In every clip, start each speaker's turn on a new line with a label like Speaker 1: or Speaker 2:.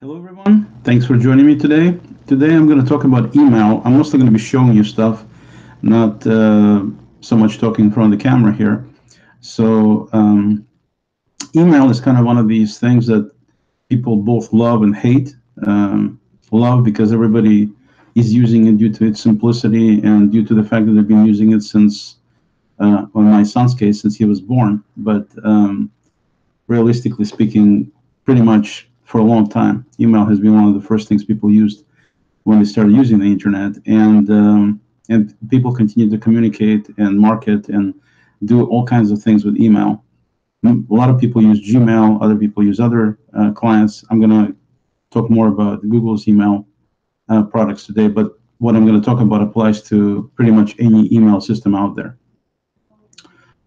Speaker 1: Hello, everyone. Thanks for joining me today. Today, I'm going to talk about email. I'm mostly going to be showing you stuff, not so much talking in front of the camera here. So, email is kind of one of these things that people both love and hate. Love because everybody is using it due to its simplicity and due to the fact that they've been using it since, in my son's case, since he was born. But realistically speaking, pretty much for a long time, email has been one of the first things people used when they started using the internet, and people continue to communicate and market and do all kinds of things with email. A lot of people use Gmail, other people use other clients. I'm going to talk more about Google's email products today, but what I'm going to talk about applies to pretty much any email system out there.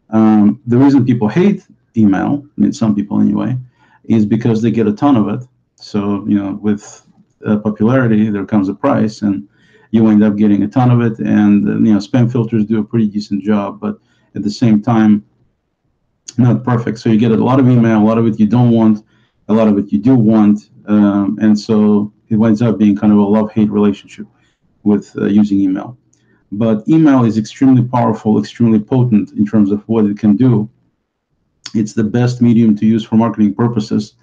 Speaker 1: The reason people hate email, I mean, some people anyway, is because they get a ton of it. So, with popularity, there comes a price, and you end up getting a ton of it. And, spam filters do a pretty decent job, but at the same time, not perfect. So you get a lot of email, a lot of it you don't want, a lot of it you do want. And so it winds up being kind of a love-hate relationship with using email. But email is extremely powerful, extremely potent in terms of what it can do. It's the best medium to use for marketing purposes.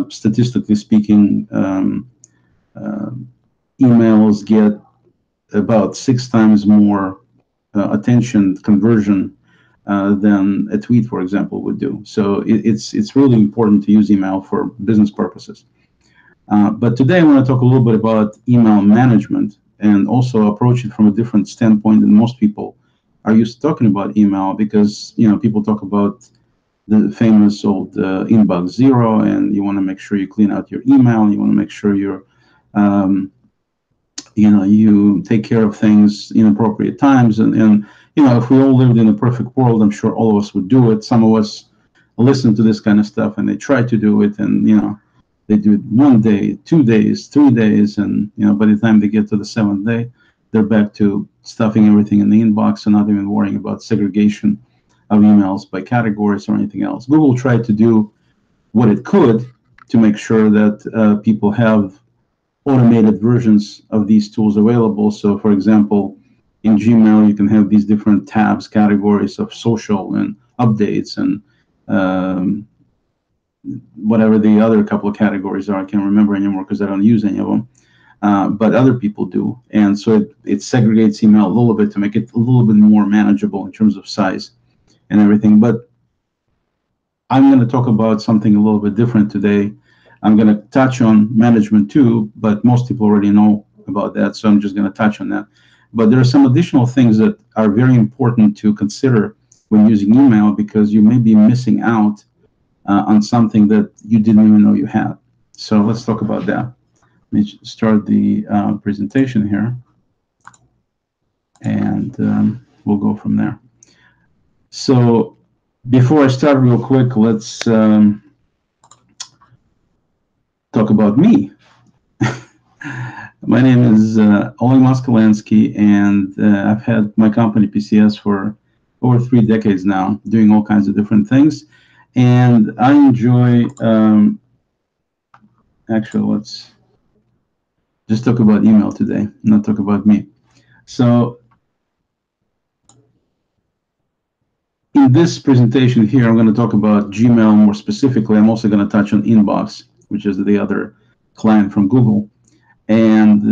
Speaker 1: Statistically speaking, uh, emails get about 6 times more attention conversion than a tweet, for example, would do. So it's really important to use email for business purposes. But today I want to talk a little bit about email management and also approach it from a different standpoint than most people are used to talking about email, because people talk about the famous old inbox zero, and you want to make sure you clean out your email. You want to make sure um, you take care of things in appropriate times. And if we all lived in a perfect world, I'm sure all of us would do it. Some of us listen to this kind of stuff and they try to do it, and they do it 1 day, 2 days, 3 days, and by the time they get to the seventh day, they're back to stuffing everything in the inbox and not even worrying about segregation of emails by categories or anything else. Google tried to do what it could to make sure that people have automated versions of these tools available. So, for example, in Gmail, you can have these different tabs, categories of social and updates and um, whatever the other couple of categories are. I can't remember anymore because I don't use any of them. But other people do. And so it segregates email a little bit to make it a little bit more manageable in terms of size and everything. But I'm going to talk about something a little bit different today. I'm going to touch on management too, but most people already know about that, so I'm just going to touch on that. But there are some additional things that are very important to consider when using email, because you may be missing out on something that you didn't even know you had. So let's talk about that. Let me start the presentation here, and we'll go from there. So before I start real quick, let's talk about me. My name is Oleg Moskalansky, and I've had my company PCS for over 3 decades now, doing all kinds of different things. And I enjoy, actually, let's just talk about email today, not talk about me. So in this presentation here, I'm going to talk about Gmail more specifically. I'm also going to touch on Inbox, which is the other client from Google. And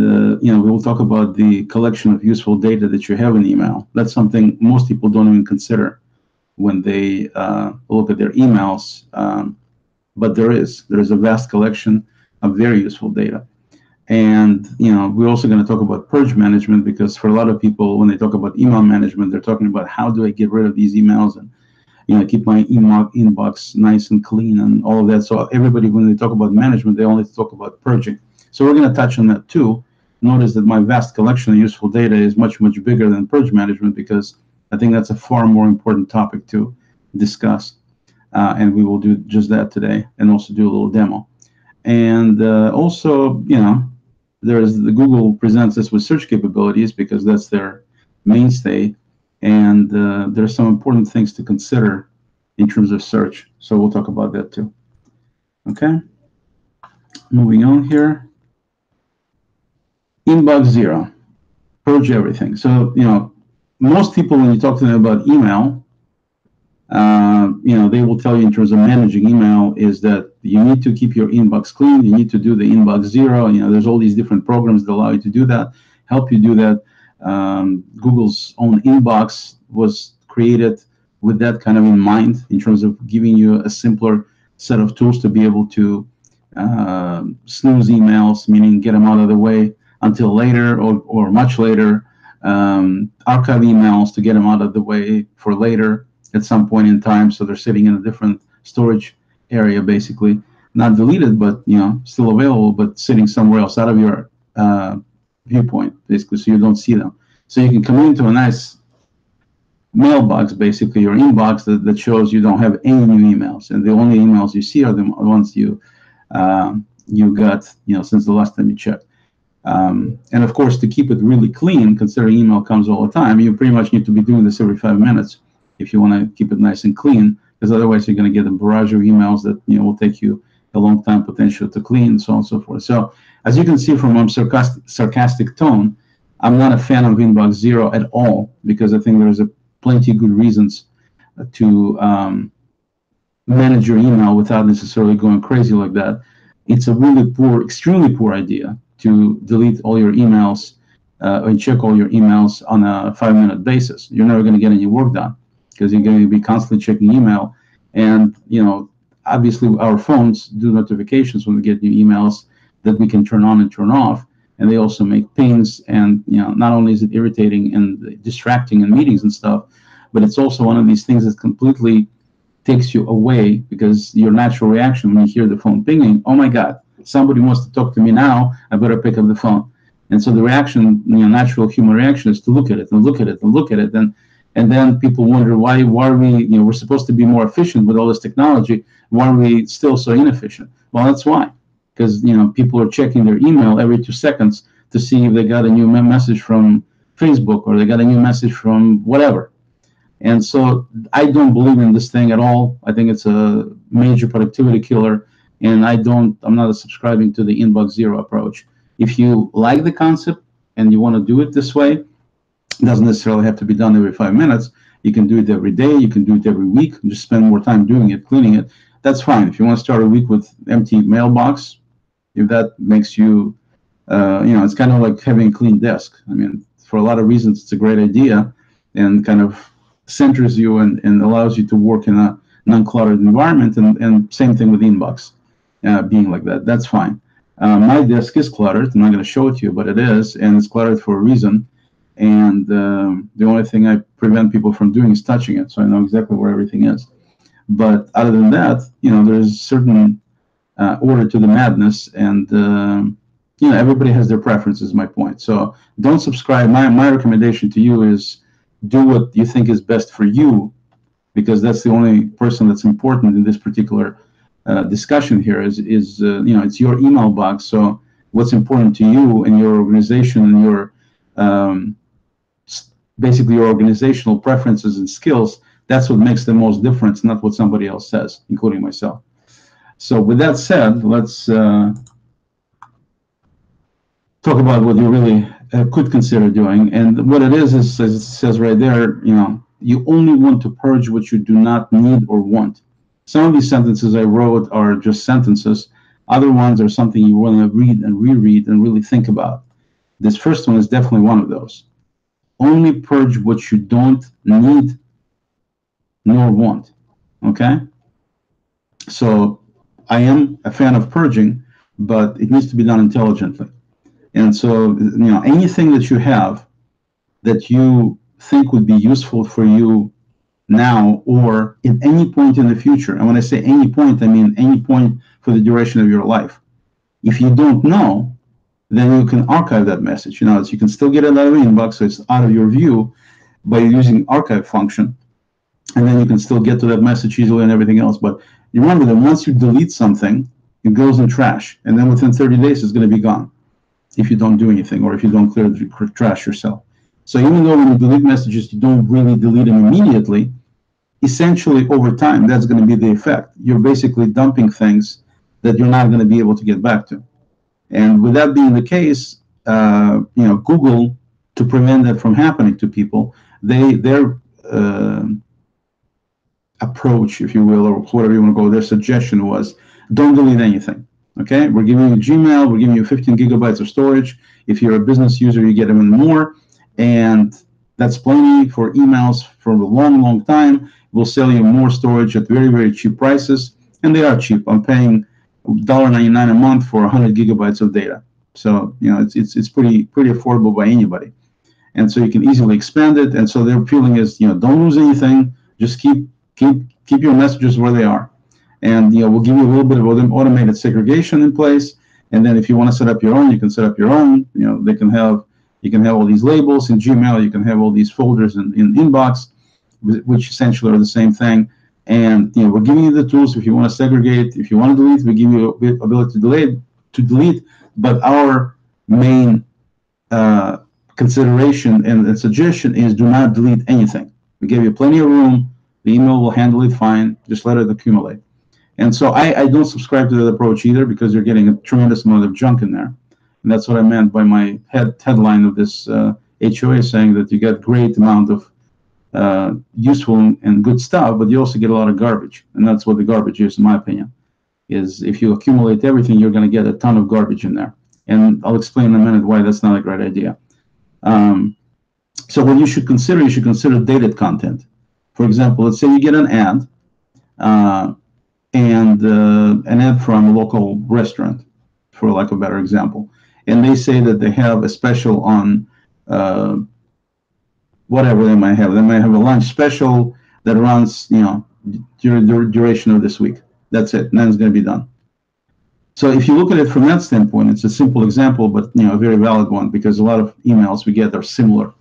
Speaker 1: we will talk about the collection of useful data that you have in email. That's something most people don't even consider when they look at their emails. But there is a vast collection of very useful data. And we're also going to talk about purge management, because for a lot of people, when they talk about email management, they're talking about how do I get rid of these emails and keep my inbox nice and clean and all of that. So everybody, when they talk about management, they only talk about purging. So we're going to touch on that too. Notice that my vast collection of useful data is much, much bigger than purge management, because I think that's a far more important topic to discuss. And we will do just that today, and also do a little demo. And also, there's the Google presents us with search capabilities, because that's their mainstay. And there's some important things to consider in terms of search. So we'll talk about that too. Okay. Moving on here. Inbox zero. Purge everything. So, most people, when you talk to them about email, they will tell you in terms of managing email is that you need to keep your inbox clean. You need to do the inbox zero. There's all these different programs that allow you to do that, help you do that. Google's own inbox was created with that kind of in mind, in terms of giving you a simpler set of tools to be able to snooze emails, meaning get them out of the way until later or much later, archive emails to get them out of the way for later at some point in time, so they're sitting in a different storage area, basically not deleted, but still available, but sitting somewhere else out of your viewpoint, basically, so you don't see them. So you can come into a nice mailbox, basically your inbox that shows you don't have any new emails, and the only emails you see are the ones you got since the last time you checked. And of course, to keep it really clean, considering email comes all the time, you pretty much need to be doing this every 5 minutes if you want to keep it nice and clean, because otherwise you're going to get a barrage of emails that will take you a long time potential to clean, so on and so forth. So as you can see from my sarcastic tone, I'm not a fan of inbox zero at all, because I think there's plenty of good reasons to manage your email without necessarily going crazy like that. It's a really poor, extremely poor idea to delete all your emails and check all your emails on a 5-minute basis. You're never going to get any work done, because you're going to be constantly checking email. And obviously our phones do notifications when we get new emails that we can turn on and turn off, and they also make pings. And not only is it irritating and distracting in meetings and stuff, but it's also one of these things that completely takes you away, because your natural reaction when you hear the phone pinging, oh my God, somebody wants to talk to me now, I better pick up the phone. And so the reaction, natural human reaction, is to look at it and look at it and look at it. And then people wonder why are we, we're supposed to be more efficient with all this technology. Why are we still so inefficient? Well, that's why. Because, people are checking their email every 2 seconds to see if they got a new message from Facebook, or they got a new message from whatever. And so I don't believe in this thing at all. I think it's a major productivity killer. And I'm not subscribing to the inbox zero approach. If you like the concept and you want to do it this way, it doesn't necessarily have to be done every 5 minutes. You can do it every day. You can do it every week. Just spend more time doing it, cleaning it. That's fine. If you want to start a week with empty mailbox, if that makes you, it's kind of like having a clean desk. I mean, for a lot of reasons, it's a great idea, and kind of centers you and allows you to work in a non-cluttered environment. And same thing with inbox being like that. That's fine. My desk is cluttered. I'm not going to show it to you, but it is, and it's cluttered for a reason. And the only thing I prevent people from doing is touching it, so I know exactly where everything is. But other than that, there's certain order to the madness, and everybody has their preferences. My point. So don't subscribe. My recommendation to you is do what you think is best for you, because that's the only person that's important in this particular discussion here. Is it's your email box. So what's important to you and your organization and your basically your organizational preferences and skills, that's what makes the most difference, not what somebody else says, including myself. So with that said, let's talk about what you really could consider doing. And what it is, as it says right there, you only want to purge what you do not need or want. Some of these sentences I wrote are just sentences. Other ones are something you want to read and reread and really think about. This first one is definitely one of those. Only purge what you don't need nor want. Okay? So I am a fan of purging, but it needs to be done intelligently. And so, anything that you have that you think would be useful for you now or at any point in the future, and when I say any point, I mean any point for the duration of your life. If you don't know, then you can archive that message. So you can still get it out of the inbox, so it's out of your view by using archive function, and then you can still get to that message easily and everything else. But you remember that once you delete something, it goes in trash, and then within 30 days it's going to be gone if you don't do anything, or if you don't clear the trash yourself. So even though when you delete messages, you don't really delete them immediately, essentially over time, that's going to be the effect. You're basically dumping things that you're not going to be able to get back to. And with that being the case, Google, to prevent that from happening to people, their approach, if you will, or whatever you want to go, their suggestion was, don't delete anything. Okay, we're giving you Gmail, we're giving you 15 gigabytes of storage. If you're a business user, you get even more, and that's plenty for emails for a long, long time. We'll sell you more storage at very, very cheap prices, and they are cheap. I'm paying $1.99 a month for 100 gigabytes of data. So it's pretty affordable by anybody, and so you can easily expand it. And so their feeling is, don't lose anything, just keep your messages where they are. And we'll give you a little bit of automated segregation in place. And then if you want to set up your own, you can set up your own. You can have all these labels in Gmail. You can have all these folders in Inbox, which essentially are the same thing. And we're giving you the tools if you want to segregate. If you want to delete, we give you the ability to delete. But our main consideration and suggestion is, do not delete anything. We give you plenty of room. The email will handle it fine. Just let it accumulate. And so I don't subscribe to that approach either, because you're getting a tremendous amount of junk in there. And that's what I meant by my headline of this HOA, saying that you get great amount of useful and good stuff, but you also get a lot of garbage. And that's what the garbage is, in my opinion, is if you accumulate everything, you're going to get a ton of garbage in there. And I'll explain in a minute why that's not a great idea. So what you should consider dated content. For example, let's say you get an ad, and an ad from a local restaurant, for lack of a better example, and they say that they have a special on whatever they might have. They might have a lunch special that runs, during the duration of this week. That's it. And then it's going to be done. So if you look at it from that standpoint, it's a simple example, but a very valid one, because a lot of emails we get are similar.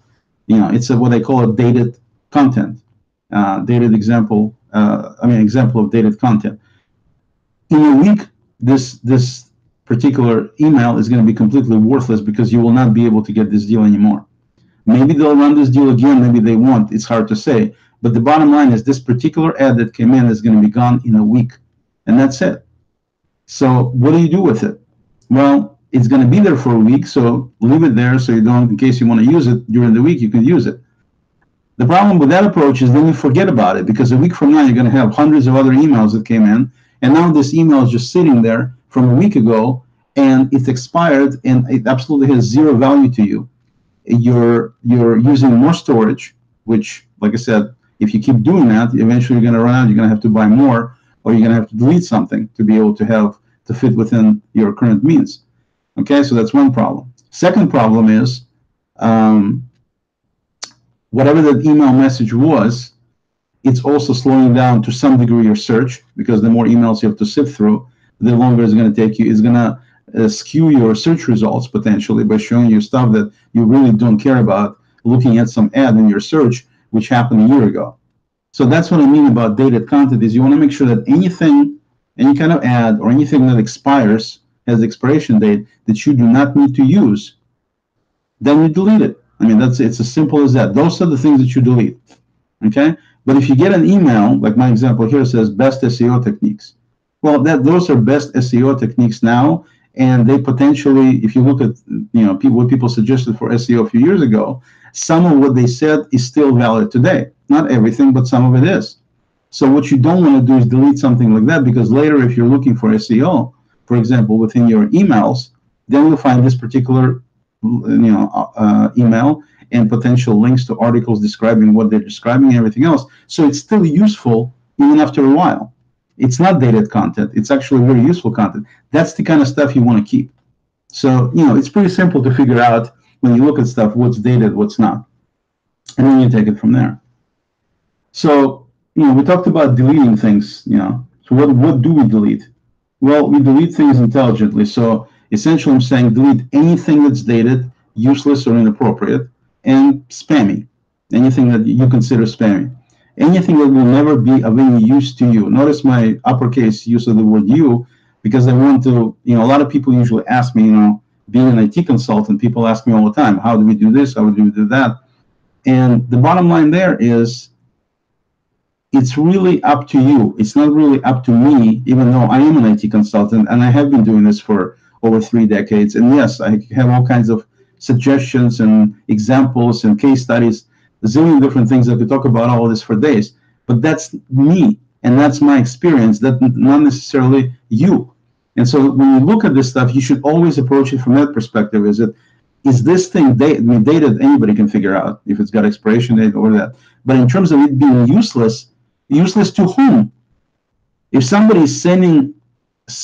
Speaker 1: It's what they call a dated content, dated example. Example of dated content. In a week, this particular email is going to be completely worthless, because you will not be able to get this deal anymore. Maybe they'll run this deal again, maybe they won't. It's hard to say. But the bottom line is, this particular ad that came in is going to be gone in a week, and that's it. So what do you do with it? Well, it's going to be there for a week, so leave it there, so you don't, in case you want to use it during the week, you can use it. The problem with that approach is then you forget about it, because a week from now you're going to have hundreds of other emails that came in, and now this email is just sitting there from a week ago, and it's expired, and it absolutely has zero value to you. You're using more storage, which, like I said, if you keep doing that, eventually you're going to run out. You're going to have to buy more, or you're going to have to delete something to be able to fit within your current means. Okay, so that's one problem. Second problem is, whatever that email message was, it's also slowing down to some degree your search, because the more emails you have to sift through, the longer it's going to take you. It's going to skew your search results potentially by showing you stuff that you really don't care about, looking at some ad in your search, which happened a year ago. So that's what I mean about dated content, is you want to make sure that anything, any kind of ad or anything that expires, has expiration date, that you do not need to use, then you delete it. It's as simple as that. Those are the things that you delete. Okay? But if you get an email, like my example here says best SEO techniques, well, those are best SEO techniques now, and they potentially, if you look at what people suggested for SEO a few years ago, some of what they said is still valid today. Not everything, but some of it is. So what you don't want to do is delete something like that, because later, if you're looking for SEO, for example, within your emails, then you'll find this particular email and potential links to articles describing what they're describing and everything else. So it's still useful even after a while. It's not dated content. It's actually very useful content. That's the kind of stuff you want to keep. So, it's pretty simple to figure out when you look at stuff, what's dated, what's not. And then you take it from there. So, we talked about deleting things, So what do we delete? Well, we delete things intelligently. So essentially I'm saying delete anything that's dated, useless or inappropriate, and spammy. Anything that you consider spammy. Anything that will never be of any use to you. Notice my uppercase use of the word you, because I want to, a lot of people usually ask me, being an IT consultant, people ask me all the time, how do we do this? How do we do that? And the bottom line there is, it's really up to you. It's not really up to me, even though I am an IT consultant and I have been doing this for over 3 decades. And yes, I have all kinds of suggestions and examples and case studies, a zillion different things. I could talk about all of this for days. But that's me and that's my experience. That's not necessarily you. And so when you look at this stuff, you should always approach it from that perspective. Is this thing dated? Anybody can figure out if it's got expiration date or that. But in terms of it being useless to whom? If somebody is sending,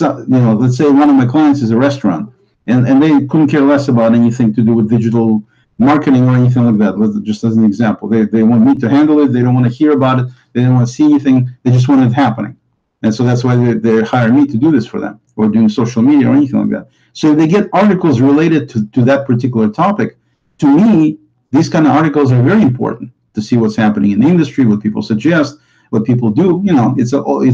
Speaker 1: let's say one of my clients is a restaurant, and they couldn't care less about anything to do with digital marketing or anything like that. Just as an example, they want me to handle it. They don't want to hear about it. They don't want to see anything. They just want it happening. And so that's why they hire me to do this for them, or doing social media or anything like that. So if they get articles related to that particular topic, to me, these kind of articles are very important to see what's happening in the industry, what people suggest, what people do. It's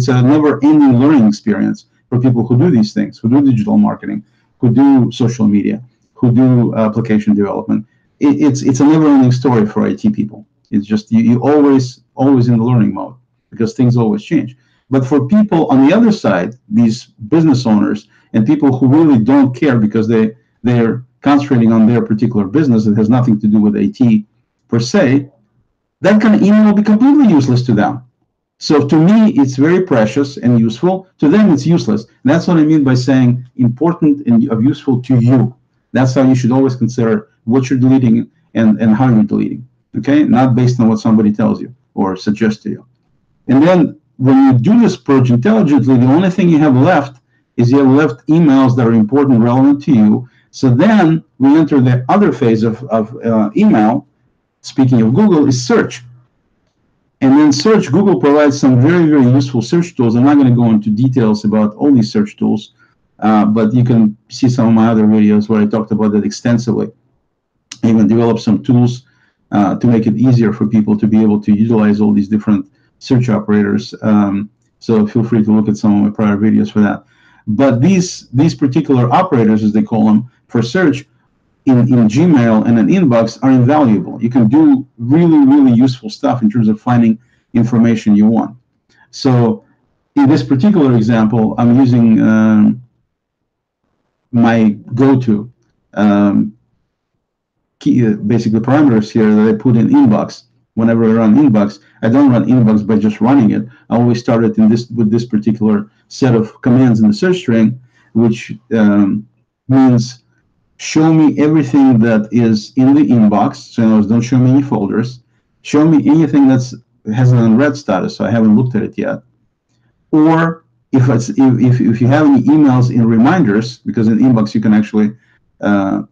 Speaker 1: a never-ending learning experience for people who do these things, who do digital marketing, who do social media, who do application development. It's a never-ending story for IT people. It's just you always in the learning mode because things always change. But for people on the other side, these business owners and people who really don't care because they're concentrating on their particular business that has nothing to do with IT per se, that kind of email will be completely useless to them. So to me, it's very precious and useful. To them, it's useless. And that's what I mean by saying important and useful to you. That's how you should always consider what you're deleting and how you're deleting. Okay, not based on what somebody tells you or suggests to you. And then when you do this purge intelligently, the only thing you have left is you have left emails that are important, relevant to you. So then we enter the other phase of email. Speaking of Google, is search. And then search, Google provides some very, very useful search tools. I'm not going to go into details about all these search tools, but you can see some of my other videos where I talked about that extensively. I even developed some tools to make it easier for people to be able to utilize all these different search operators. So feel free to look at some of my prior videos for that. But these particular operators, as they call them, for search in Gmail and an inbox are invaluable. You can do really, really useful stuff in terms of finding information you want. So in this particular example, I'm using my go-to basically parameters here that I put in inbox. Whenever I run inbox, I don't run inbox by just running it. I always start it with this particular set of commands in the search string, which means show me everything that is in the inbox. So in other words, don't show me any folders. Show me anything that has an unread status, so I haven't looked at it yet. Or if you have any emails in reminders, because in inbox you can actually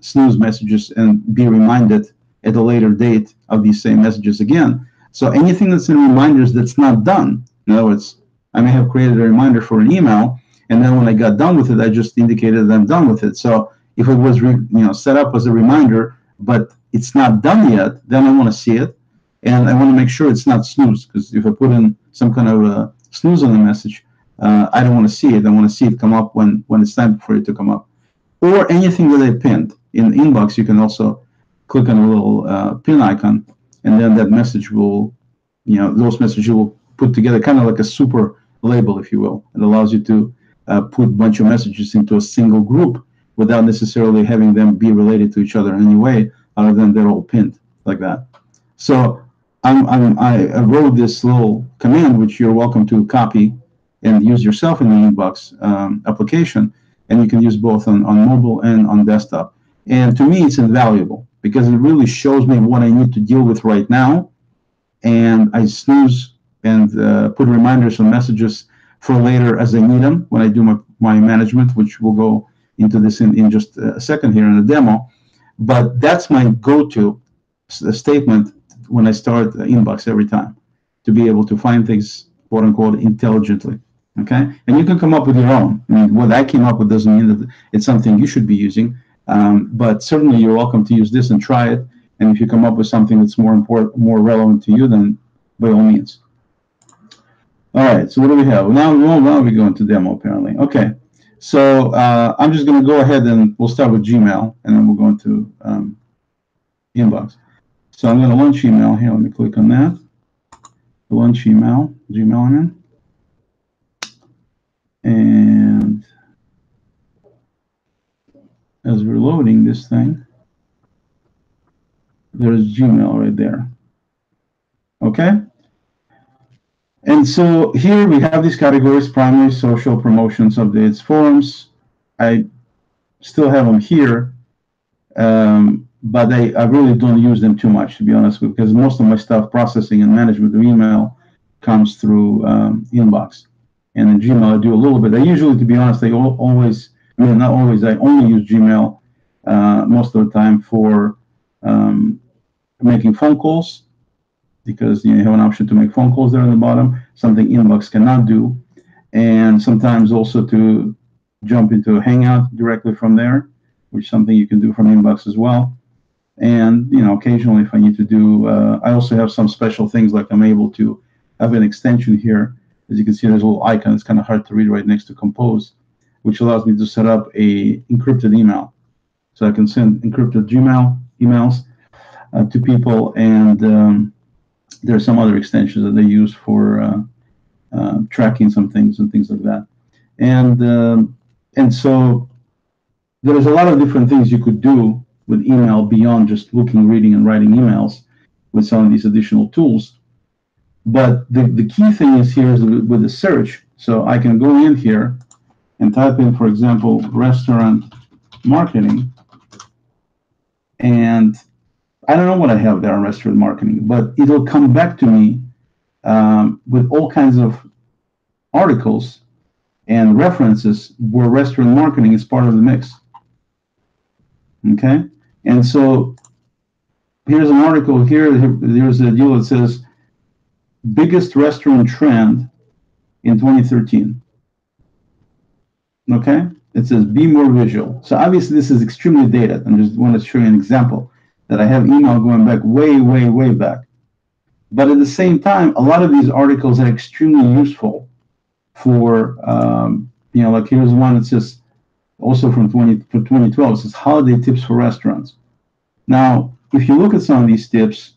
Speaker 1: snooze messages and be reminded at a later date of these same messages again. So anything that's in reminders that's not done, in other words, I may have created a reminder for an email, and then when I got done with it, I just indicated that I'm done with it. So if it was set up as a reminder, but it's not done yet, then I want to see it, and I want to make sure it's not snooze, because if I put in some kind of a snooze on the message, I don't want to see it. I want to see it come up when it's time for it to come up. Or anything that I pinned. In inbox, you can also click on a little pin icon, and then that message will, those messages will put together kind of like a super label, if you will. It allows you to put a bunch of messages into a single group without necessarily having them be related to each other in any way, other than they're all pinned like that. So I wrote this little command, which you're welcome to copy and use yourself in the inbox application, and you can use both on mobile and on desktop. And to me, it's invaluable because it really shows me what I need to deal with right now, and I snooze and put reminders on messages for later as I need them when I do my management, which we'll go into this in just a second here in the demo. But that's my go-to statement when I start the inbox every time, to be able to find things, quote unquote, intelligently. Okay, and you can come up with your own. I mean, what I came up with doesn't mean that it's something you should be using, but certainly you're welcome to use this and try it. And if you come up with something that's more important, more relevant to you, then by all means. All right, so what do we have? Now we go into demo, apparently. Okay, so I'm just going to go ahead and we'll start with Gmail, and then we'll go into inbox. So I'm going to launch email here. Let me click on that. Launch email, Gmail in. And as we're loading this thing, there's Gmail right there. Okay? And so here we have these categories: primary, social, promotions, updates, forums. I still have them here, but I really don't use them too much, to be honest with you, because most of my stuff, processing and management of email, comes through inbox. And in Gmail, I do a little bit. I usually, to be honest, I always, I mean, not always, I only use Gmail most of the time for making phone calls, because you have an option to make phone calls there on the bottom, something inbox cannot do. And sometimes also to jump into a Hangout directly from there, which is something you can do from inbox as well. And occasionally, if I need to do, I also have some special things, like I'm able to have an extension here. As you can see, there's a little icon. It's kind of hard to read right next to Compose, which allows me to set up a encrypted email. So I can send encrypted Gmail emails to people, and there are some other extensions that they use for tracking some things and things like that. And so there's a lot of different things you could do with email beyond just looking, reading, and writing emails with some of these additional tools. But the key thing is here is with the search. So I can go in here and type in, for example, restaurant marketing, and I don't know what I have there on restaurant marketing, but it'll come back to me with all kinds of articles and references where restaurant marketing is part of the mix. Okay, and so here's an article here. There's a deal that says biggest restaurant trend in 2013. Okay, it says be more visual. So obviously this is extremely dated. I just want to show you an example that I have email going back way back. But at the same time, a lot of these articles are extremely useful for, like here's one that says, also from 2012, it says holiday tips for restaurants. Now, if you look at some of these tips,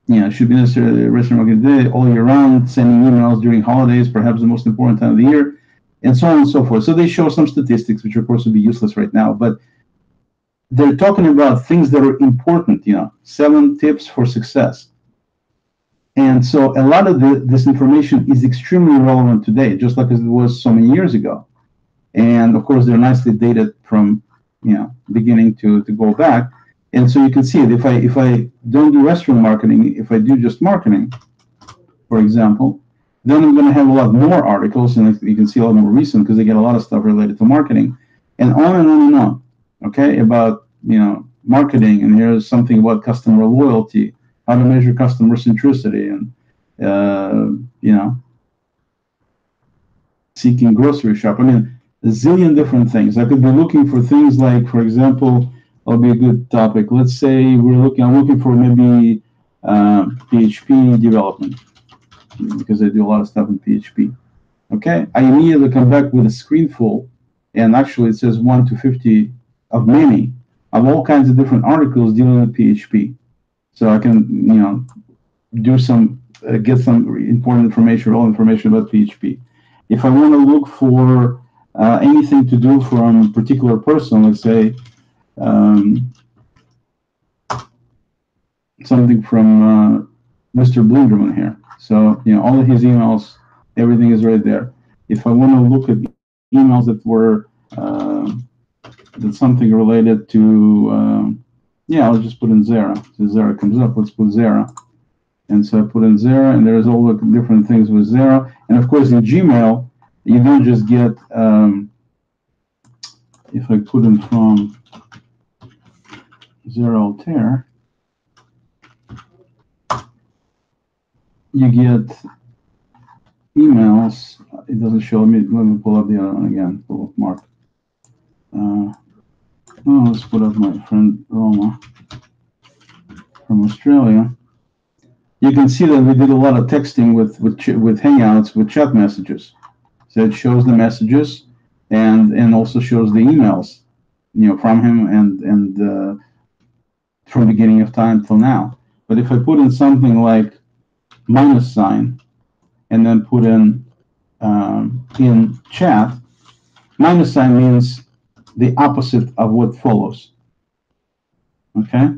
Speaker 1: should be necessary restaurant marketing day, all year round, sending emails during holidays, perhaps the most important time of the year, and so on and so forth. So they show some statistics, which of course would be useless right now, but they're talking about things that are important, 7 tips for success. And so a lot of this information is extremely relevant today, just like as it was so many years ago. And of course, they're nicely dated from, beginning to go back. And so you can see it. If I don't do restaurant marketing, if I do just marketing, for example, then I'm going to have a lot more articles, and you can see a lot more recent because they get a lot of stuff related to marketing, and on and on and on. Okay, about marketing, and here's something about customer loyalty, how to measure customer centricity, and seeking grocery shop. I mean, a zillion different things. I could be looking for things like, for example, that'll be a good topic. Let's say I'm looking for maybe PHP development, because I do a lot of stuff in PHP. Okay, I immediately come back with a screen full, and actually it says 1 to 50 of many of all kinds of different articles dealing with PHP. So I can, do some, get some important information, all information about PHP. If I want to look for anything to do from a particular person, let's say something from Mr. Blinderman here. So, all of his emails, everything is right there. If I want to look at emails that were that's something related to, I'll just put in Zara. So Zara comes up, let's put Zara. And so I put in Zara, and there's all the different things with Zara. And of course, in Gmail, you don't just get, if I put in from Zara Altair, you get emails. It doesn't show me. Let me pull up the other one again. Pull up Mark. Let's put up my friend Roma from Australia. You can see that we did a lot of texting with Hangouts with chat messages. So it shows the messages and also shows the emails, from him and from beginning of time till now. But if I put in something like, minus sign and then put in chat. Minus sign means the opposite of what follows. Okay?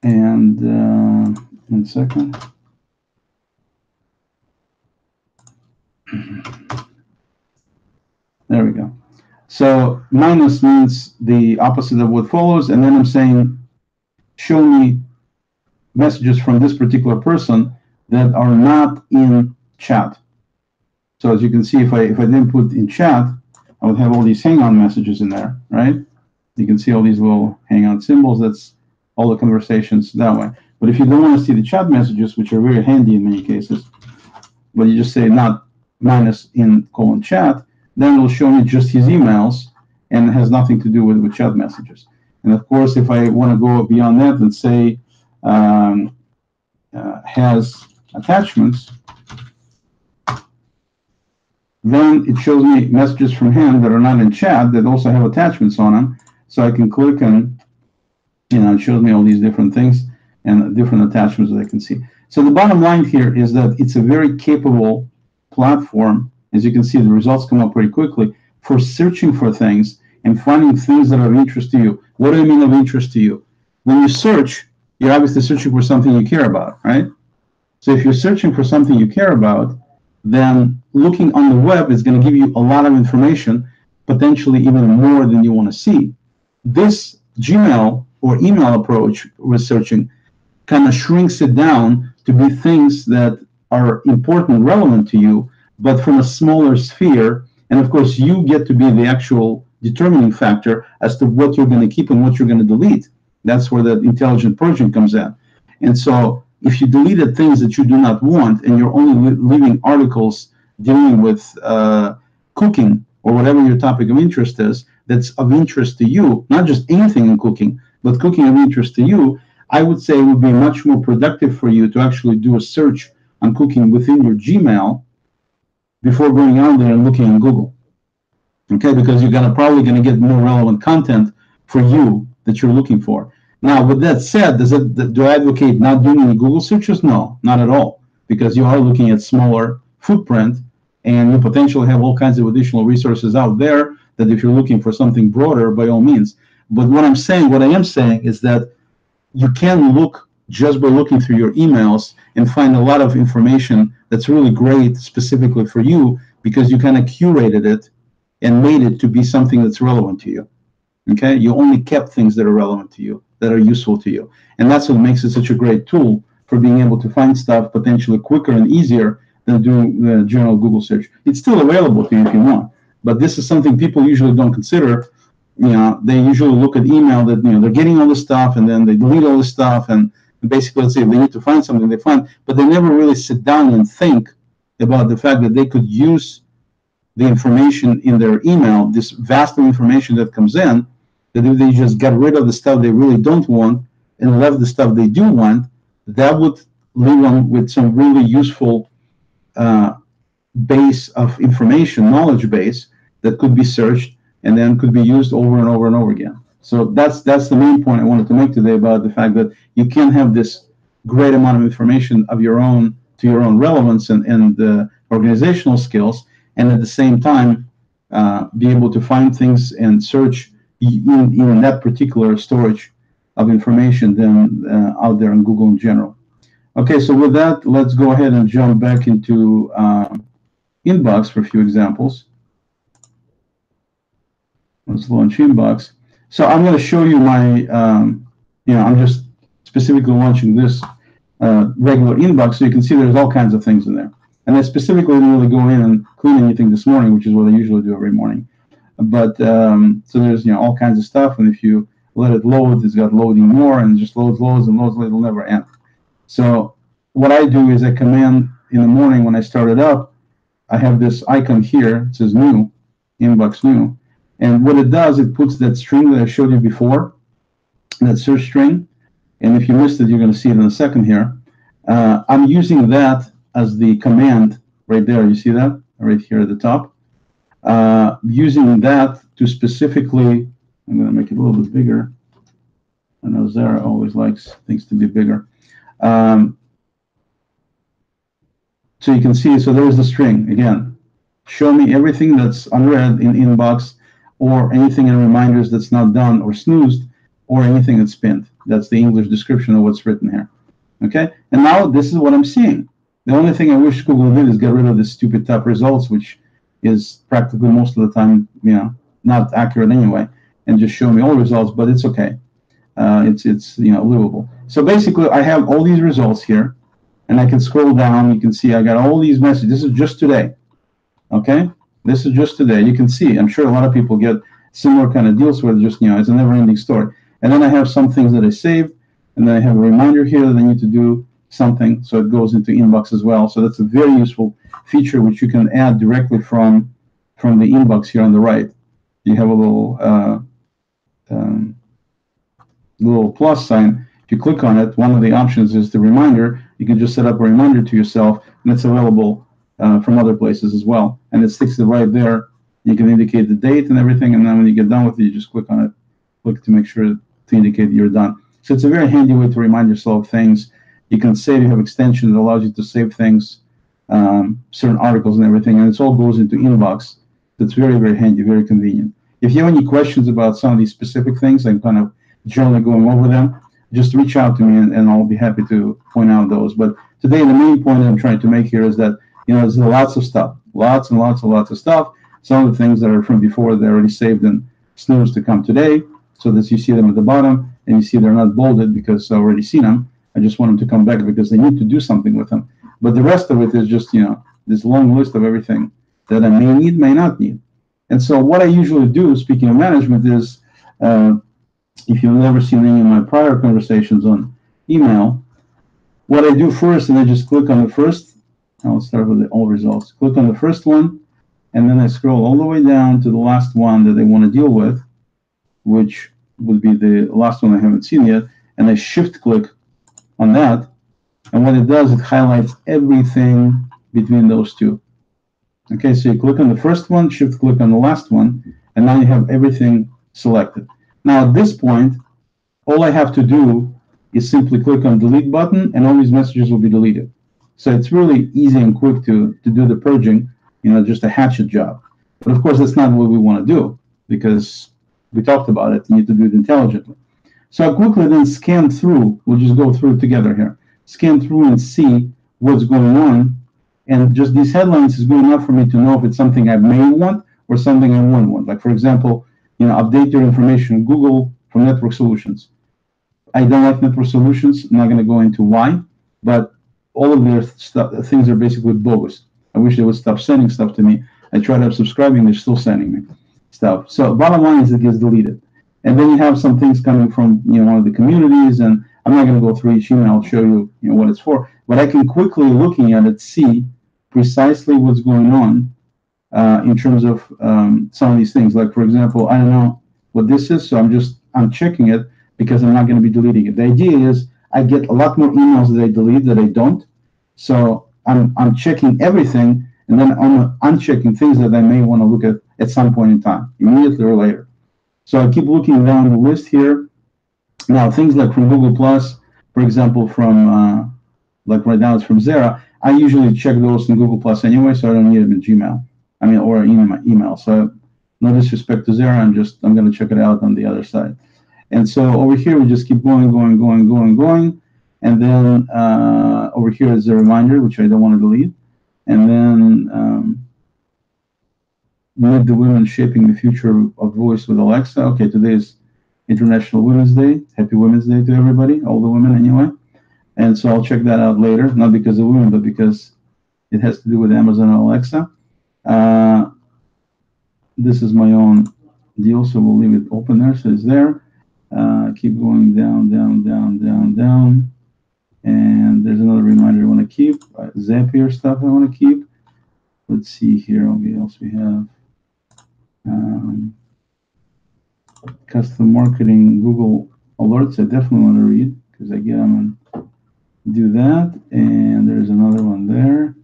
Speaker 1: And 1 second. There we go. So minus means the opposite of what follows, and then I'm saying, show me messages from this particular person that are not in chat. So as you can see, if I didn't put in chat, I would have all these Hangout messages in there, right? You can see all these little Hangout symbols. That's all the conversations that way. But if you don't want to see the chat messages, which are very handy in many cases, but you just say not minus in colon chat, then it'll show me just his emails, and it has nothing to do with chat messages. And of course, if I want to go beyond that and say has attachments, then it shows me messages from him that are not in chat that also have attachments on them. So I can click and, it shows me all these different things and different attachments that I can see. So the bottom line here is that it's a very capable platform. As you can see, the results come up pretty quickly for searching for things and finding things that are of interest to you. What do I mean of interest to you? When you search, you're obviously searching for something you care about, right? So if you're searching for something you care about, then looking on the web is going to give you a lot of information, potentially even more than you want to see. This Gmail or email approach with searching kind of shrinks it down to be things that are important, relevant to you, but from a smaller sphere. And of course, you get to be the actual determining factor as to what you're going to keep and what you're going to delete. That's where the intelligent purging comes in. And so if you deleted things that you do not want and you're only leaving articles dealing with cooking or whatever your topic of interest is, that's of interest to you, not just anything in cooking, but cooking of interest to you, I would say it would be much more productive for you to actually do a search on cooking within your Gmail before going out there and looking on Google. Okay, because you're probably going to get more relevant content for you that you're looking for. Now, with that said, do I advocate not doing any Google searches? No, not at all, because you are looking at smaller footprint, and you potentially have all kinds of additional resources out there that if you're looking for something broader, by all means. But what I am saying is that you can look just by looking through your emails and find a lot of information that's really great specifically for you because you kind of curated it and made it to be something that's relevant to you. Okay, you only kept things that are relevant to you, that are useful to you, and that's what makes it such a great tool for being able to find stuff potentially quicker and easier than doing the general Google search. It's still available to you if you want, but this is something people usually don't consider. They usually look at email that they're getting all this stuff, and then they delete all this stuff, and basically, let's say they need to find something, they find, but they never really sit down and think about the fact that they could use the information in their email, this vast information that comes in, that if they just got rid of the stuff they really don't want and left the stuff they do want, that would leave them with some really useful base of information, knowledge base, that could be searched and then could be used over and over and over again. So that's the main point I wanted to make today about the fact that you can have this great amount of information of your own to your own relevance and organizational skills, and at the same time be able to find things and search in that particular storage of information than out there in Google in general. Okay, so with that, let's go ahead and jump back into Inbox for a few examples. Let's launch Inbox. So I'm going to show you my, I'm just specifically launching this regular Inbox, so you can see there's all kinds of things in there. And I specifically didn't really go in and clean anything this morning, which is what I usually do every morning. But so there's all kinds of stuff, and if you let it load, it's got loading more, and it just loads, it'll never end. So what I do is I command in the morning when I start it up, I have this icon here, it says new, Inbox new, and what it does, it puts that string that I showed you before, that search string, and if you missed it, you're going to see it in a second here. I'm using that as the command right there. You see that right here at the top? Using that to specifically, I'm going to make it a little bit bigger. I know Zara always likes things to be bigger. Um, so you can see, so there's the string again. Show me everything that's unread in inbox, or anything in reminders that's not done or snoozed, or anything that's pinned. That's the English description of what's written here. Okay, and now this is what I'm seeing. The only thing I wish Google did is get rid of this stupid top results, which is practically most of the time, not accurate anyway, and just show me all results. But it's okay. It's livable. So basically, I have all these results here, and I can scroll down. You can see I got all these messages. This is just today. Okay, this is just today. You can see. I'm sure a lot of people get similar kind of deals where just it's a never-ending story. And then I have some things that I saved, and then I have a reminder here that I need to do something, so it goes into inbox as well. So that's a very useful feature which you can add directly from the inbox here on the right. You have a little plus sign. If you click on it, one of the options is the reminder. You can just set up a reminder to yourself, and it's available from other places as well. And it sticks it right there. You can indicate the date and everything, and then when you get done with it, you just click on it, click to make sure to indicate that you're done. So it's a very handy way to remind yourself of things. You can save. You have extension that allows you to save things, certain articles and everything, and it all goes into inbox. That's very, very handy, very convenient. If you have any questions about some of these specific things, I'm kind of generally going over them, just reach out to me, and I'll be happy to point out those. But today, the main point I'm trying to make here is that there's lots of stuff, lots and lots and lots of stuff. Some of the things that are from before, they're already saved and snoozed to come today, so that you see them at the bottom, and you see they're not bolded because I already seen them. I just want them to come back because they need to do something with them. But the rest of it is just this long list of everything that I may need, may not need. And so what I usually do, speaking of management, is if you've never seen any of my prior conversations on email, what I do first, and I just click on the first. I'll start with the all results. Click on the first one, and then I scroll all the way down to the last one that I want to deal with, which would be the last one I haven't seen yet, and I shift click on that. And what it does, it highlights everything between those two. Okay, so you click on the first one, shift click on the last one, and now you have everything selected. Now at this point, all I have to do is simply click on delete button, and all these messages will be deleted. So it's really easy and quick to do the purging, just a hatchet job. But of course, that's not what we want to do, because we talked about it. You need to do it intelligently. So I quickly then scan through. We'll just go through it together here. Scan through and see what's going on. And just these headlines is good enough for me to know if it's something I may want or something I won't want. Like, for example, update your information, Google from Network Solutions. I don't like Network Solutions. I'm not going to go into why, but all of their things are basically bogus. I wish they would stop sending stuff to me. I tried unsubscribing, they're still sending me stuff. So bottom line is it gets deleted. And then you have some things coming from one of the communities, and I'm not going to go through each email. I'll show you, what it's for. But I can quickly, looking at it, see precisely what's going on in terms of some of these things. Like, for example, I don't know what this is, so I'm checking it because I'm not going to be deleting it. The idea is I get a lot more emails that I delete that I don't. So I'm checking everything, and then I'm unchecking things that I may want to look at some point in time, immediately or later. So I keep looking down the list here. Now, things like from Google Plus, for example, from like right now it's from Zara. I usually check those in Google Plus anyway, so I don't need them in Gmail. Or in my email. So no disrespect to Zara, I'm going to check it out on the other side. And so over here we just keep going, and then over here is a reminder, which I don't want to delete, and then Meet the Women Shaping the Future of Voice with Alexa. Okay, today is International Women's Day. Happy Women's Day to everybody, all the women anyway. And so I'll check that out later, not because of women, but because it has to do with Amazon and Alexa. This is my own deal, so we'll leave it open there. So it's there. Keep going down. And there's another reminder I want to keep. Zapier stuff I want to keep. Let's see here. What else we have? Custom marketing Google alerts. I definitely want to read because I get them and do that. And there's another one there.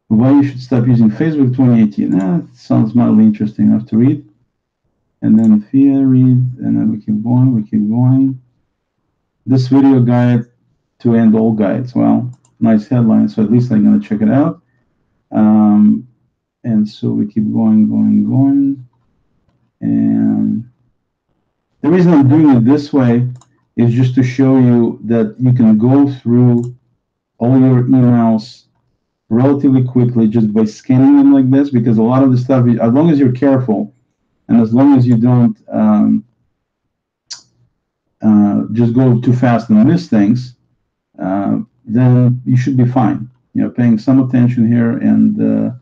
Speaker 1: Why you should stop using Facebook 2018. That sounds mildly interesting enough to read. and then Fia read, and then we keep going, we keep going. This video guide to end all guides. Well, nice headline, so at least I'm going to check it out. And so we keep going, going, going. And the reason I'm doing it this way is just to show you that you can go through all your emails relatively quickly just by scanning them like this, because a lot of the stuff, as long as you're careful and as long as you don't just go too fast and miss things, then you should be fine. You know, paying some attention here and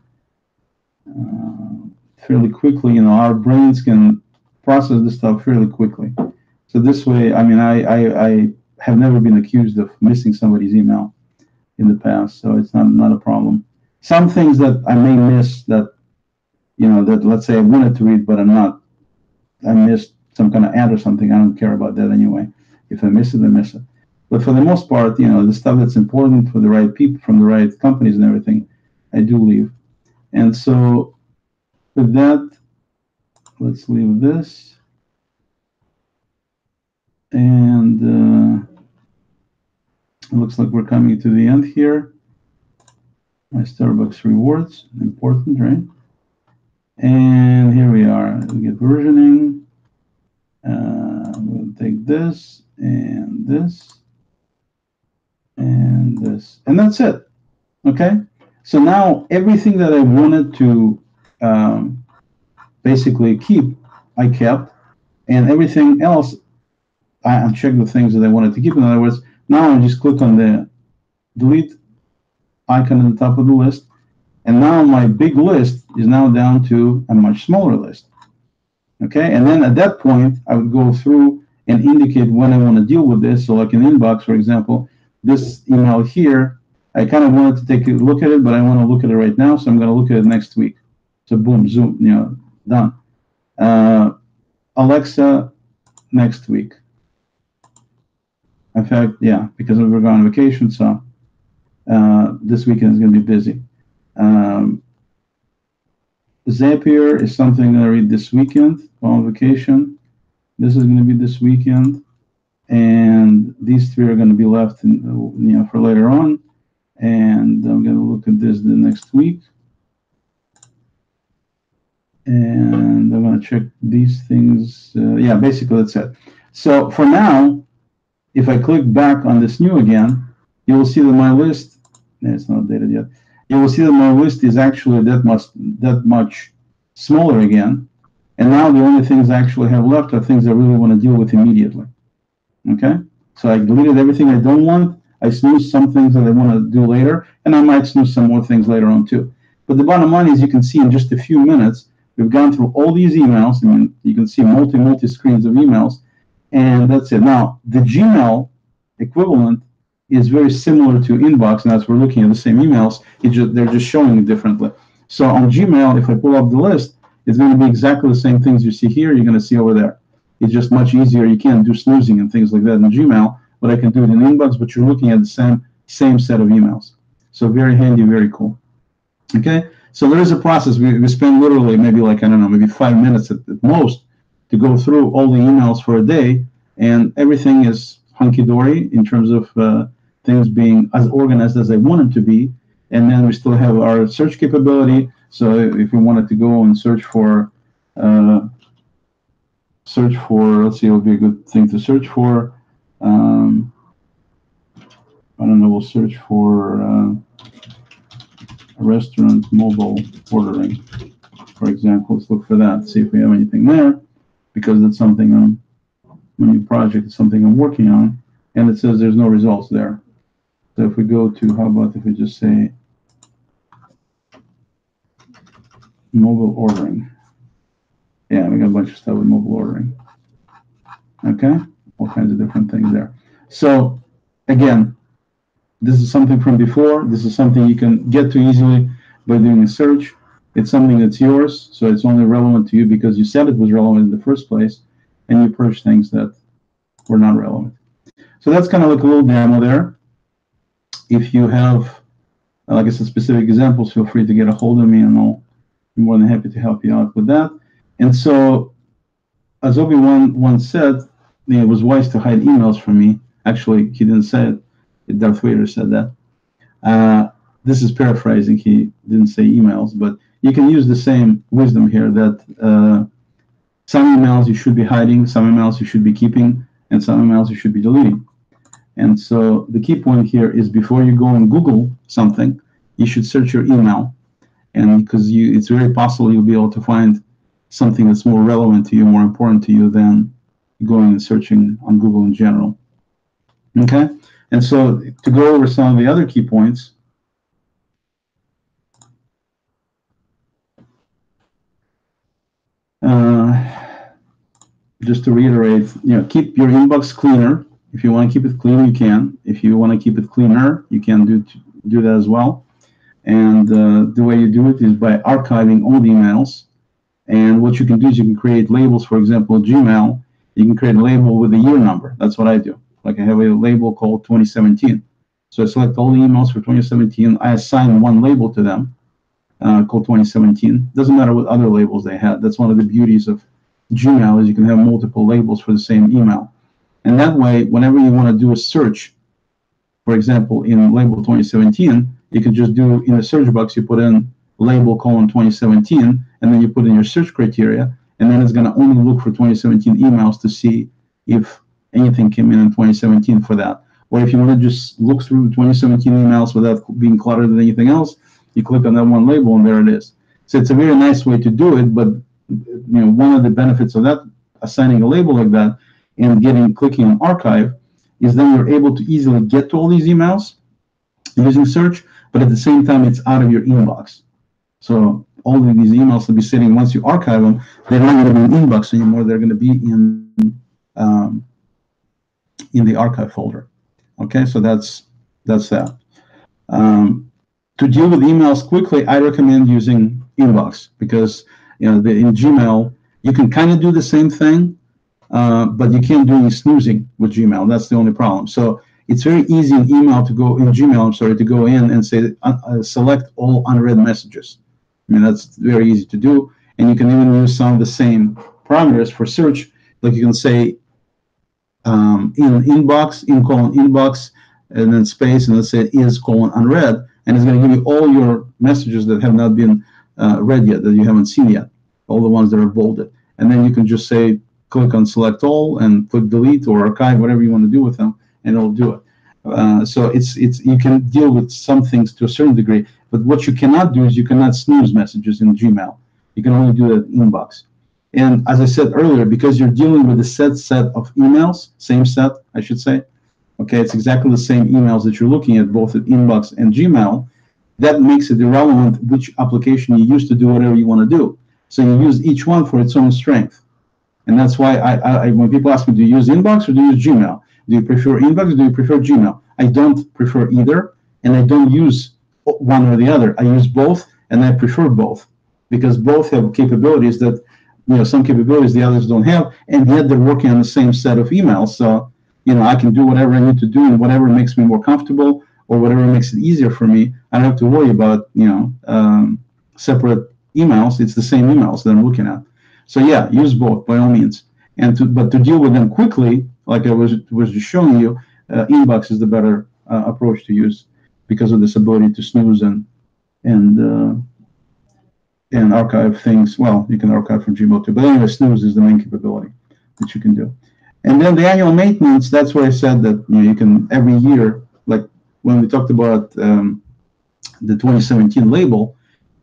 Speaker 1: fairly quickly, you know, our brains can process this stuff fairly quickly. So this way, I mean, I have never been accused of missing somebody's email in the past, so it's not a problem. Some things that I may miss that, you know, that let's say I wanted to read, but I missed some kind of ad or something. I don't care about that anyway. If I miss it, I miss it. But for the most part, you know, the stuff that's important for the right people from the right companies and everything, I do leave. And so with that, let's leave this. And it looks like we're coming to the end here. My Starbucks rewards, important, right? And here we are. We get versioning. We'll take this and this and this, and that's it. Okay. So now everything that I wanted to basically keep, I kept, and everything else, I unchecked the things that I wanted to keep. In other words, now I just click on the delete icon at the top of the list, and now my big list is now down to a much smaller list. Okay, and then at that point, I would go through and indicate when I want to deal with this. So like in inbox, for example, this email here, I kind of wanted to take a look at it, but I want to look at it right now, so I'm going to look at it next week. So boom, zoom, you know, done. Alexa, next week. In fact, yeah, because we're going on vacation, so this weekend is going to be busy. Zapier is something that I read this weekend while on vacation. This is going to be this weekend, and these three are going to be left, in, you know, for later on. And I'm going to look at this the next week, and I'm going to check these things. Yeah, basically that's it. So for now, if I click back on this new again, you will see that my list. It's not updated yet. You will see that my list is actually that much smaller again. And now the only things I actually have left are things I really want to deal with immediately. Okay? So I deleted everything I don't want. I snoozed some things that I want to do later, and I might snooze some more things later on too. But the bottom line is, you can see in just a few minutes, we've gone through all these emails. I mean, you can see multi screens of emails, and that's it. Now, the Gmail equivalent is very similar to inbox, and as we're looking at the same emails, they're just showing it differently. So on Gmail, if I pull up the list, it's going to be exactly the same things you see here, you're going to see over there. It's just much easier. You can't do snoozing and things like that in Gmail, but I can do it in inbox, but you're looking at the same set of emails. So very handy, very cool. Okay, so there is a process. We spend literally maybe like, I don't know, maybe 5 minutes at most to go through all the emails for a day, and everything is hunky-dory in terms of things being as organized as I want them to be. And then we still have our search capability. So if we wanted to go and search for, let's see, it would be a good thing to search for. I don't know, we'll search for restaurant mobile ordering, for example. Let's look for that, see if we have anything there, because that's something my new project is something I'm working on, and it says there's no results there. So if we go to, how about if we just say mobile ordering? Yeah, we got a bunch of stuff with mobile ordering. Okay, all kinds of different things there. So again, this is something from before. This is something you can get to easily by doing a search. It's something that's yours, so it's only relevant to you because you said it was relevant in the first place, and you purge things that were not relevant. So that's kind of like a little demo there. If you have, like I said, specific examples, feel free to get a hold of me, and I'll be more than happy to help you out with that. And so as Obi-Wan once said, it was wise to hide emails from me. Actually, he didn't say it. Darth Vader said that. Uh, this is paraphrasing. He didn't say emails, but you can use the same wisdom here that some emails you should be hiding, some emails you should be keeping, and some emails you should be deleting. And so the key point here is before you go and Google something, you should search your email. And because it's very possible you'll be able to find something that's more relevant to you, more important to you than going and searching on Google in general. Okay? And so to go over some of the other key points, just to reiterate, keep your inbox cleaner. If you want to keep it clean, you can. If you want to keep it cleaner, you can do that as well. And the way you do it is by archiving all the emails. And what you can do is you can create labels. For example, Gmail, you can create a label with the year number. That's what I do. Like I have a label called 2017. So I select all the emails for 2017. I assign one label to them called 2017. Doesn't matter what other labels they had. That's one of the beauties of Gmail is you can have multiple labels for the same email. And that way, whenever you want to do a search, for example, in label 2017, you can just do in the search box, you put in label : 2017, and then you put in your search criteria, and then it's going to only look for 2017 emails to see if anything came in 2017 for that. Or if you want to just look through 2017 emails without being cluttered with anything else, you click on that one label, and there it is. So it's a very nice way to do it, but one of the benefits of that, assigning a label like that, and clicking on archive, is then you're able to easily get to all these emails using search, but at the same time, it's out of your inbox. So all of these emails will be sitting, once you archive them, they're not going to be in inbox anymore. They're going to be in the archive folder. Okay, so that's that. To deal with emails quickly, I recommend using inbox because in Gmail you can kind of do the same thing, but you can't do any snoozing with Gmail. That's the only problem. So it's very easy in Gmail to go in and say select all unread messages. I mean, that's very easy to do, and you can even use some of the same parameters for search. Like you can say in inbox, inbox, and then space, and let's say is : unread, and it's going to give you all your messages that have not been read yet, that you haven't seen yet, all the ones that are bolded. And then you can just say, click on select all and click delete or archive, whatever you want to do with them, and it'll do it. So you can deal with some things to a certain degree, but what you cannot do is you cannot snooze messages in Gmail. You can only do that in inbox. And as I said earlier, because you're dealing with a set of emails, same set, I should say, okay, it's exactly the same emails that you're looking at, both at inbox and Gmail, that makes it irrelevant which application you use to do whatever you want to do. So you use each one for its own strength. And that's why when people ask me, do you use inbox or do you use Gmail? Do you prefer inbox or do you prefer Gmail? I don't prefer either, and I don't use one or the other. I use both, and I prefer both because both have capabilities that, some capabilities the others don't have, and yet they're working on the same set of emails. So, I can do whatever I need to do, and whatever makes me more comfortable or whatever makes it easier for me. I don't have to worry about, separate emails. It's the same emails that I'm looking at. So yeah, use both by all means. But to deal with them quickly, like I was just showing you, inbox is the better approach to use because of this ability to snooze and archive things. Well, you can archive from Gmail too, but anyway, snooze is the main capability that you can do. And then the annual maintenance, that's where I said that you can every year, like when we talked about the 2017 label,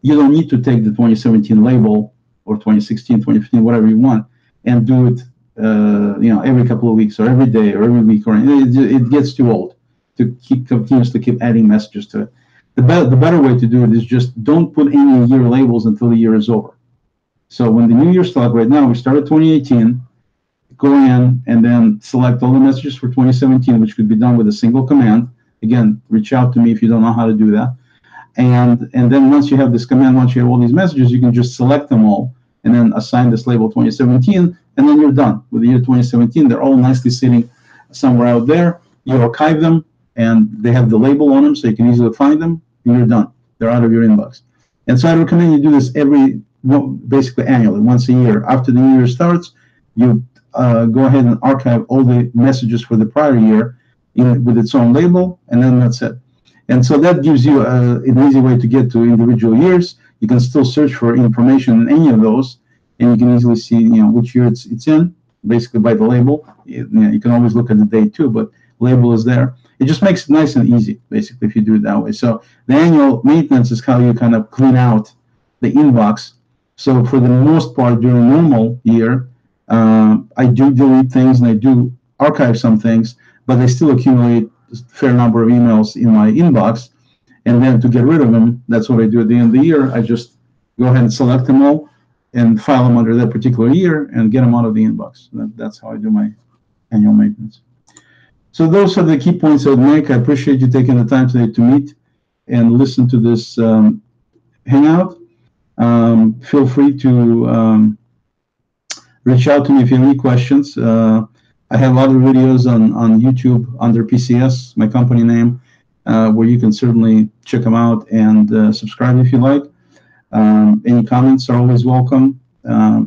Speaker 1: you don't need to take the 2017 label or 2016, 2015, whatever you want, and do it, every couple of weeks or every day or every week, or it gets too old to continuously keep adding messages to it. The better way to do it is just don't put any year labels until the year is over. So when the new year starts, right now we started 2018, go in and then select all the messages for 2017, which could be done with a single command. Again, reach out to me if you don't know how to do that. And then once you have this command, once you have all these messages, you can just select them all and then assign this label 2017, and then you're done with the year 2017. They're all nicely sitting somewhere out there. You archive them, and they have the label on them, so you can easily find them, and you're done. They're out of your inbox. And so I recommend you do this basically annually, once a year. After the new year starts, You go ahead and archive all the messages for the prior year with its own label, and then that's it. And so that gives you an easy way to get to individual years. You can still search for information in any of those, and you can easily see, which year it's in, basically by the label. You can always look at the date too, but label is there. It just makes it nice and easy, basically, if you do it that way. So the annual maintenance is how you kind of clean out the inbox. So for the most part, during normal year, I do delete things and I do archive some things, but I still accumulate a fair number of emails in my inbox. And then to get rid of them, that's what I do at the end of the year. I just go ahead and select them all and file them under that particular year and get them out of the inbox. That's how I do my annual maintenance. So those are the key points I would make. I appreciate you taking the time today to meet and listen to this hangout. Feel free to reach out to me if you have any questions. I have a lot of videos on YouTube under PCS, my company name, where you can certainly check them out and subscribe if you like. Any comments are always welcome.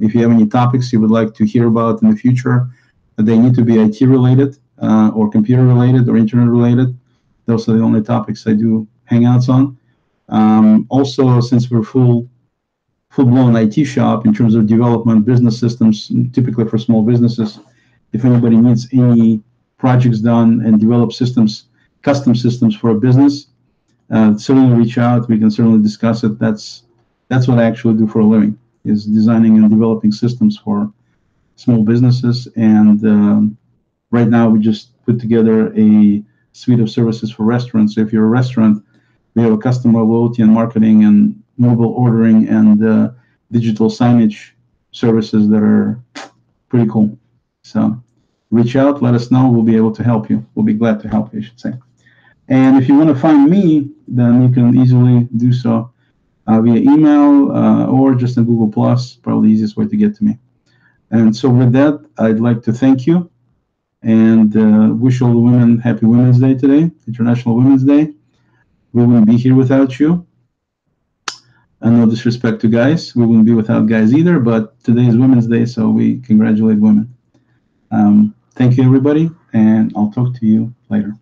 Speaker 1: If you have any topics you would like to hear about in the future, they need to be IT related or computer related or internet related. Those are the only topics I do hangouts on. Also, since we're full-blown IT shop in terms of development, business systems, typically for small businesses, if anybody needs any projects done and develop systems, custom systems for a business, certainly reach out. We can certainly discuss it. That's what I actually do for a living, is designing and developing systems for small businesses. And right now we just put together a suite of services for restaurants. So if you're a restaurant, we have a customer loyalty and marketing and mobile ordering and digital signage services that are pretty cool. So reach out, let us know. We'll be able to help you. We'll be glad to help you, I should say. And if you want to find me, then you can easily do so via email or just in Google+, probably the easiest way to get to me. And so with that, I'd like to thank you and wish all the women happy Women's Day today, International Women's Day. We wouldn't be here without you. And no disrespect to guys. We wouldn't be without guys either, but today is Women's Day, so we congratulate women. Thank you, everybody, and I'll talk to you later.